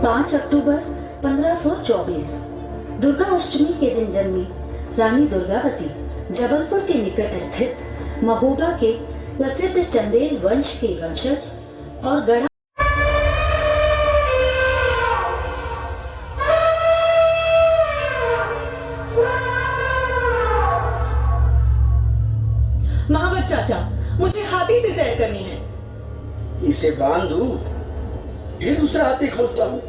5 अक्टूबर 1524 दुर्गा अष्टमी के दिन जन्मी रानी दुर्गावती जबलपुर के निकट स्थित महोबा के प्रसिद्ध चंदेल वंश के वंशज और गढ़ा महावत चाचा, मुझे हाथी से सैर करनी है। इसे बांध दूं, फिर दूसरा हाथी खोलता हूँ।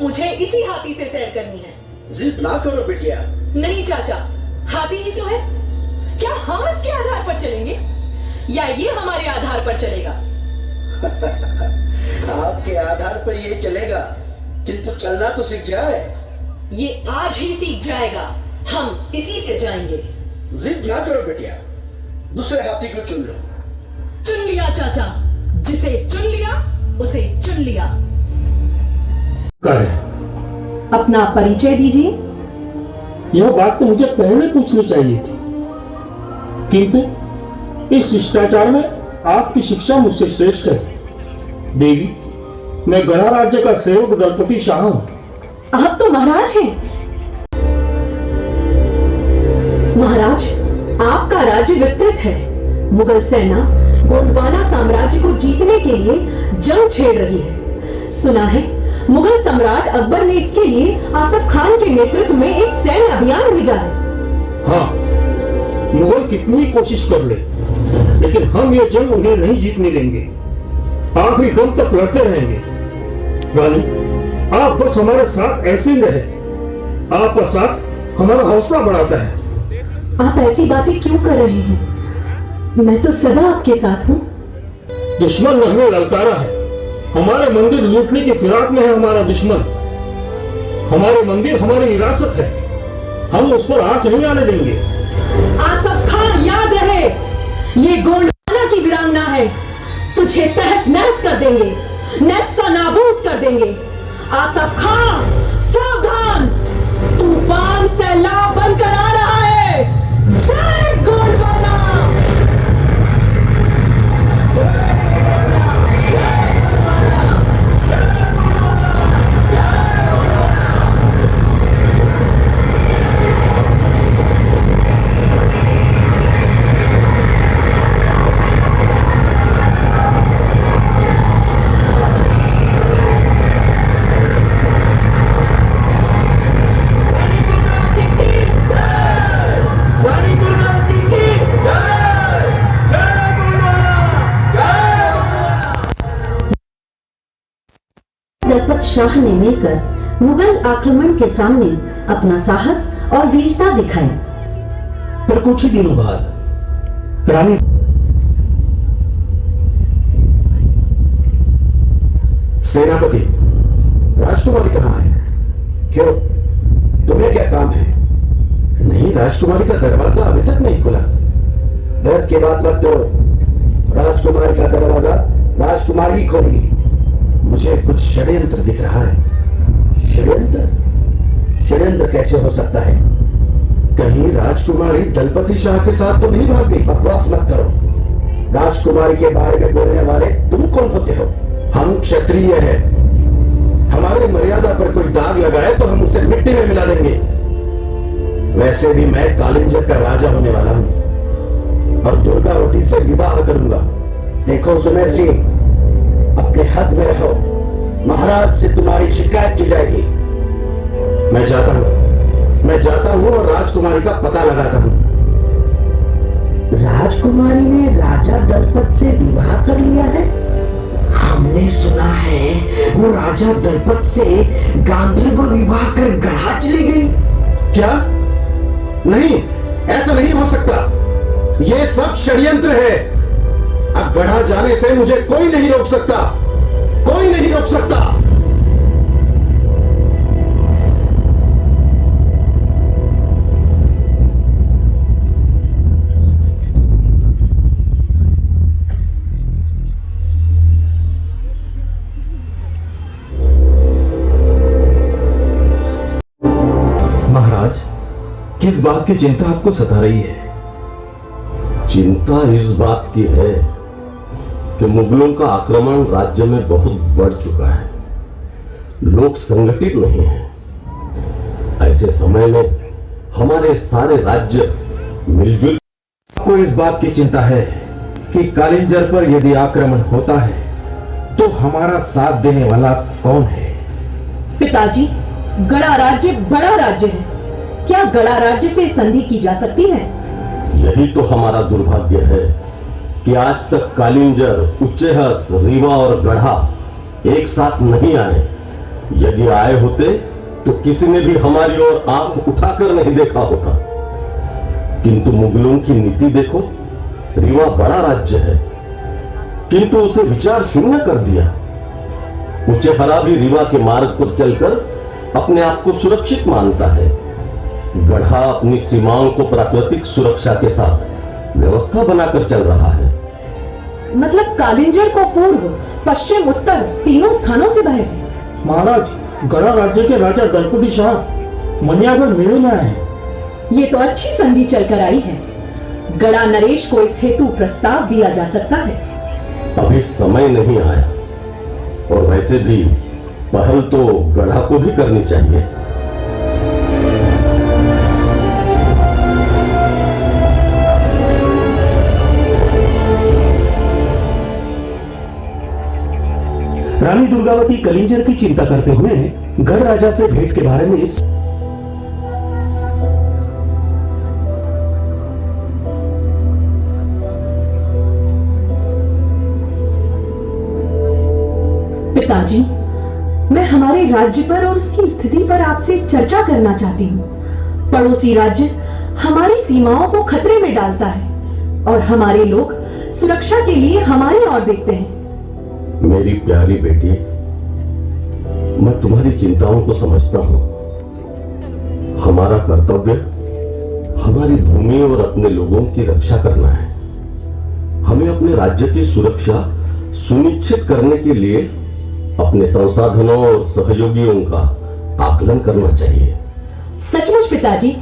मुझे इसी हाथी से सैर करनी है। जिद ना करो बिटिया। नहीं चाचा, हाथी ही तो है। क्या हम इसके आधार पर चलेंगे या ये हमारे आधार पर चलेगा? आपके आधार पर ये चलेगा, किंतु चलना तो सीख जाए। ये आज ही सीख जाएगा। हम इसी से जाएंगे। जिद ना करो बिटिया, दूसरे हाथी को चुन लो। चुन लिया चाचा, जिसे चुन लिया उसे चुन लिया। अपना परिचय दीजिए। यह बात तो मुझे पहले पूछनी चाहिए थी, किंतु इस शिष्टाचार में आपकी शिक्षा मुझसे श्रेष्ठ है। देवी, मैं गढ़ा राज्य का सेवक दलपति शाह हूं। आप तो महाराज हैं। महाराज, आपका राज्य विस्तृत है। मुगल सेना गोंडवाना साम्राज्य को जीतने के लिए जंग छेड़ रही है। सुना है मुगल सम्राट अकबर ने इसके लिए आसफ खान के नेतृत्व में एक सैन्य अभियान भेजा है। हाँ, मुगल कितनी ही कोशिश कर ले, लेकिन हम ये जंग उन्हें नहीं जीतने देंगे। आखिरी दम तक लड़ते रहेंगे। रानी, आप बस हमारे साथ ऐसे ही रहे। आपका साथ हमारा हौसला बढ़ाता है। आप ऐसी बातें क्यों कर रहे हैं? मैं तो सदा आपके साथ हूँ। दुश्मन ने हमें ललकारा है। हमारे मंदिर लूटने की फिराक में है हमारा दुश्मन। हमारे मंदिर हमारी विरासत है, हम उस पर आंच नहीं आने देंगे। आसफ खान, याद रहे, ये गोंडवाना की वीरांगना है। तुझे तहस नहस कर देंगे, नेस्ता नाबूद कर देंगे। आसफ खान, सावधान, तूफान सैलाब बनकर आ रहा है। जय गोंडवाना। दलपत शाह ने मिलकर मुगल आक्रमण के सामने अपना साहस और वीरता दिखाई। पर कुछ ही दिनों बाद रानी सेनापति, राजकुमारी कहाँ है? क्यों, तुम्हें क्या काम है? नहीं, राजकुमारी का दरवाजा अभी तक नहीं खुला। दर्द की बात मत दो। राजकुमारी का दरवाजा राजकुमारी ही खोलेगी। मुझे कुछ षड्यंत्र दिख रहा है। षड्यंत्र? षड्यंत्र कैसे हो सकता है? कहीं राजकुमारी दलपति शाह के साथ तो नहीं भाग गई? बकवास मत करो। राजकुमारी के बारे में बोलने वाले तुम कौन होते हो? हम क्षत्रिय हैं। हमारी मर्यादा पर कोई दाग लगाए तो हम उसे मिट्टी में मिला देंगे। वैसे भी मैं कालिंजर का राजा होने वाला हूं और दुर्गावती से विवाह करूंगा। देखो सुमेर सिंह, अपने हद में रहो। महाराज से तुम्हारी शिकायत की जाएगी। मैं जाता हूं और राजकुमारी का पता लगाता हूं। राजकुमारी ने राजा दलपत से विवाह कर लिया है? हमने सुना है वो राजा दलपत से गांधर्व विवाह कर गढ़ा चली गई। क्या? नहीं, ऐसा नहीं हो सकता। ये सब षड्यंत्र है। अब गढ़ा जाने से मुझे कोई नहीं रोक सकता। कोई नहीं रोक सकता। महाराज, किस बात की चिंता आपको सता रही है? चिंता इस बात की है कि मुगलों का आक्रमण राज्य में बहुत बढ़ चुका है। लोग संगठित नहीं हैं। ऐसे समय में हमारे सारे राज्य मिलजुल। आपको इस बात की चिंता है कि कालिंजर पर यदि आक्रमण होता है तो हमारा साथ देने वाला कौन है? पिताजी, गड़ा राज्य बड़ा राज्य है। क्या गड़ा राज्य से संधि की जा सकती है? यही तो हमारा दुर्भाग्य है कि आज तक कालिंजर, उच्चैहस, रीवा और गढ़ा एक साथ नहीं आए। यदि आए होते तो किसी ने भी हमारी ओर आंख उठाकर नहीं देखा होता। किंतु मुगलों की नीति देखो। रीवा बड़ा राज्य है किंतु उसे विचार शून्य कर दिया। उच्चहरा भी रीवा के मार्ग पर चलकर अपने आप को सुरक्षित मानता है। गढ़ा अपनी सीमाओं को प्राकृतिक सुरक्षा के साथ व्यवस्था बनाकर चल रहा है। मतलब कालिंजर को पूर्व, पश्चिम, उत्तर तीनों स्थानों से भय है। महाराज, गढ़ा राज्य के राजा गणपति शाह मनियागढ़ मेले में आए हैं। ये तो अच्छी संधि चलकर आई है। गड़ा नरेश को इस हेतु प्रस्ताव दिया जा सकता है। अभी समय नहीं आया और वैसे भी पहल तो गढ़ा को भी करनी चाहिए। रानी दुर्गावती कलिंजर की चिंता करते हुए गढ़ राजा से भेंट के बारे में पिताजी, मैं हमारे राज्य पर और उसकी स्थिति पर आपसे चर्चा करना चाहती हूँ। पड़ोसी राज्य हमारी सीमाओं को खतरे में डालता है और हमारे लोग सुरक्षा के लिए हमारी ओर देखते हैं। मेरी प्यारी बेटी, मैं तुम्हारी चिंताओं को समझता हूं। हमारा कर्तव्य हमारी भूमि और अपने लोगों की रक्षा करना है। हमें अपने राज्य की सुरक्षा सुनिश्चित करने के लिए अपने संसाधनों और सहयोगियों का आकलन करना चाहिए। सचमुच पिताजी,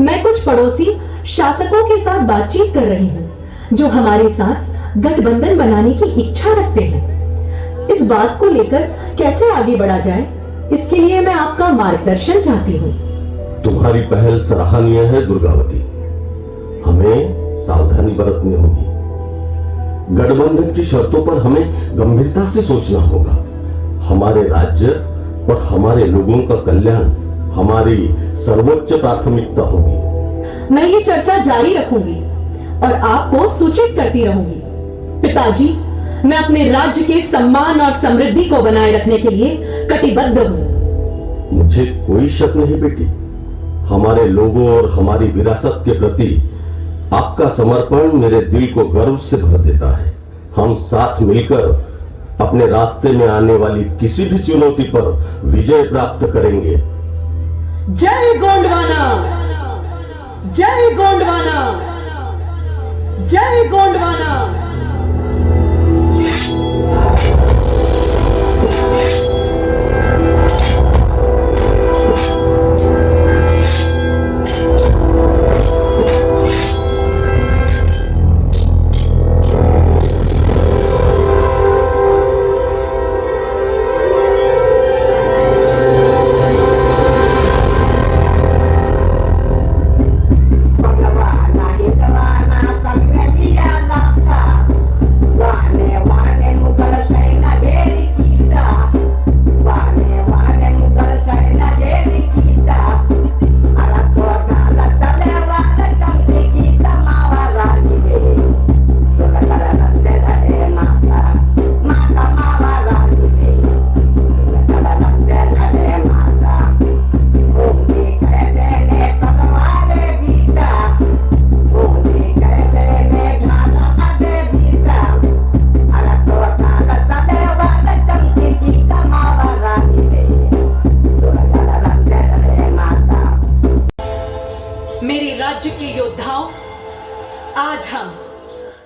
मैं कुछ पड़ोसी शासकों के साथ बातचीत कर रही हूँ जो हमारे साथ गठबंधन बनाने की इच्छा रखते हैं। इस बात को लेकर कैसे आगे बढ़ा जाए, इसके लिए मैं आपका मार्गदर्शन चाहती हूँ। तुम्हारी पहल सराहनीय है दुर्गावती। हमें सावधानी बरतनी होगी। गठबंधन की शर्तों पर हमें गंभीरता से सोचना होगा। हमारे राज्य और हमारे लोगों का कल्याण हमारी सर्वोच्च प्राथमिकता होगी। मैं ये चर्चा जारी रखूंगी और आपको सूचित करती रहूंगी। पिताजी, मैं अपने राज्य के सम्मान और समृद्धि को बनाए रखने के लिए कटिबद्ध हूँ। मुझे कोई शक नहीं बेटी। हमारे लोगों और हमारी विरासत के प्रति आपका समर्पण मेरे दिल को गर्व से भर देता है। हम साथ मिलकर अपने रास्ते में आने वाली किसी भी चुनौती पर विजय प्राप्त करेंगे। जय गोंडवाना, जय गोंडवाना, जय गोंडवाना।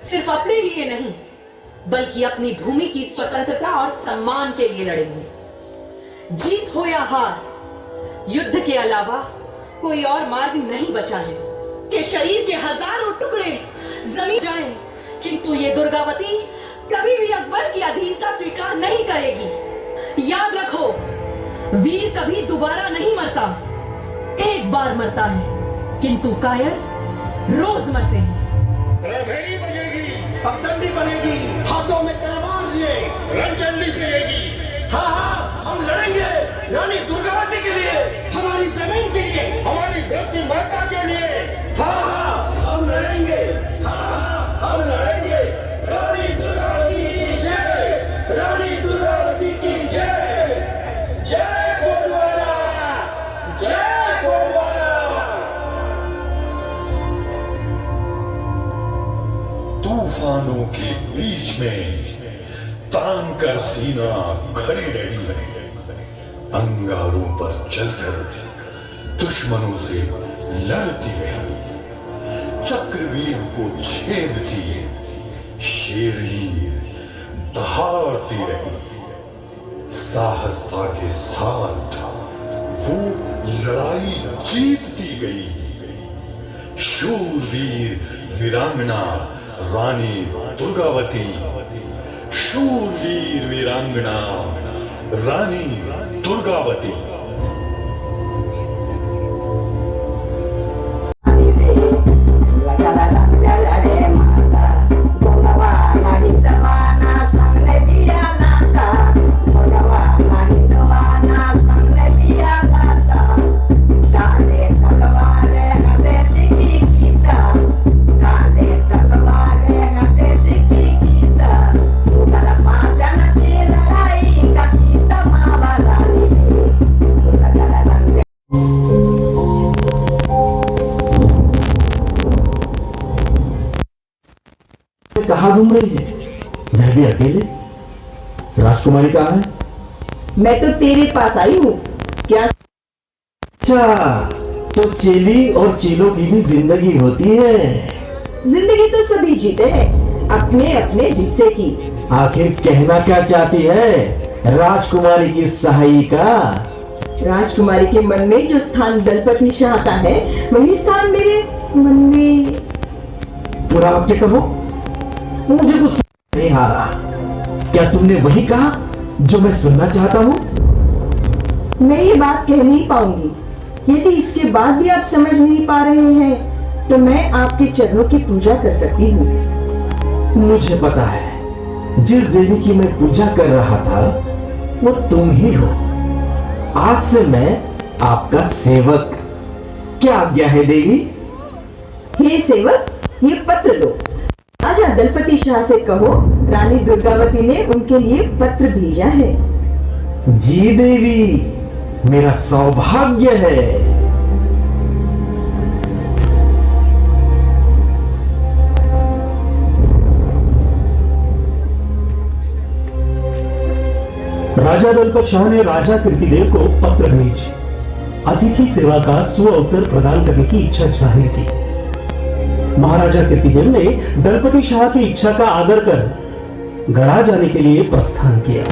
सिर्फ अपने लिए नहीं बल्कि अपनी भूमि की स्वतंत्रता और सम्मान के लिए लड़ेंगे। जीत हो या हार, युद्ध के अलावा कोई और मार्ग नहीं बचा है कि शरीर के हजारों टुकड़े जमीन जाएं, किंतु ये दुर्गावती कभी भी अकबर की अधीनता स्वीकार नहीं करेगी। याद रखो, वीर कभी दोबारा नहीं मरता, एक बार मरता है, किंतु कायर रोज मरते हैं। रणभेरी बजेगी, पगडंडी बनेगी, हाथों में तलवार लिए रणचंडी सेएगी। हाँ हाँ, हम लड़ेंगे रानी दुर्गावती के लिए, हमारी जमीन के लिए, हमारी धरती माता के लिए। हाँ हाँ, हम लड़ेंगे, हाँ हाँ, हम लड़ेंगे। रानी दुर्गावती की जय, रानी दुर्गावती की जय। जय गोंडवाना, जय गोंडवाना। तूफानों के बीच में तान कर सीना खड़ी रही, अंगारों पर चलकर दुश्मनों से लड़ती रही, चक्रव्यूह को छेदती शेरनी दहाड़ती रही। साहसता के साथ वो लड़ाई जीतती गई। शूरवीर वीरांगना रानी दुर्गावती, शूरवीर वीरांगना रानी दुर्गावती। कहाँ घूम रही है? वह भी अकेले? राजकुमारी कहाँ है? मैं तो तेरे पास आई हूँ। क्या? अच्छा, तो चेली और चेलों की भी जिंदगी होती है। जिंदगी तो सभी जीते हैं, अपने अपने हिस्से की। आखिर कहना क्या चाहती है राजकुमारी की सहायिका? राजकुमारी के मन में जो स्थान दलपति शाह का है, वही स्थान मेरे मन में। पूरा वाक्य कहो, मुझे कुछ समझ नहीं आ रहा। क्या तुमने वही कहा जो मैं सुनना चाहता हूँ? मैं ये बात कह नहीं पाऊंगी। यदि इसके बाद भी आप समझ नहीं पा रहे हैं, तो मैं आपके चरणों की पूजा कर सकती हूँ। मुझे पता है, जिस देवी की मैं पूजा कर रहा था वो तुम ही हो। आज से मैं आपका सेवक। क्या आज्ञा है देवी? हे सेवक, ये पत्र लो। राजा दलपति शाह से कहो रानी दुर्गावती ने उनके लिए पत्र भेजा है। जी देवी, मेरा सौभाग्य है। राजा दलपत शाह ने राजा कीर्तिदेव को पत्र भेज अतिथि सेवा का सुअवसर प्रदान करने की इच्छा जाहिर की। महाराजा कीर्तिदेव ने दलपति शाह की इच्छा का आदर कर गढ़ा जाने के लिए प्रस्थान किया।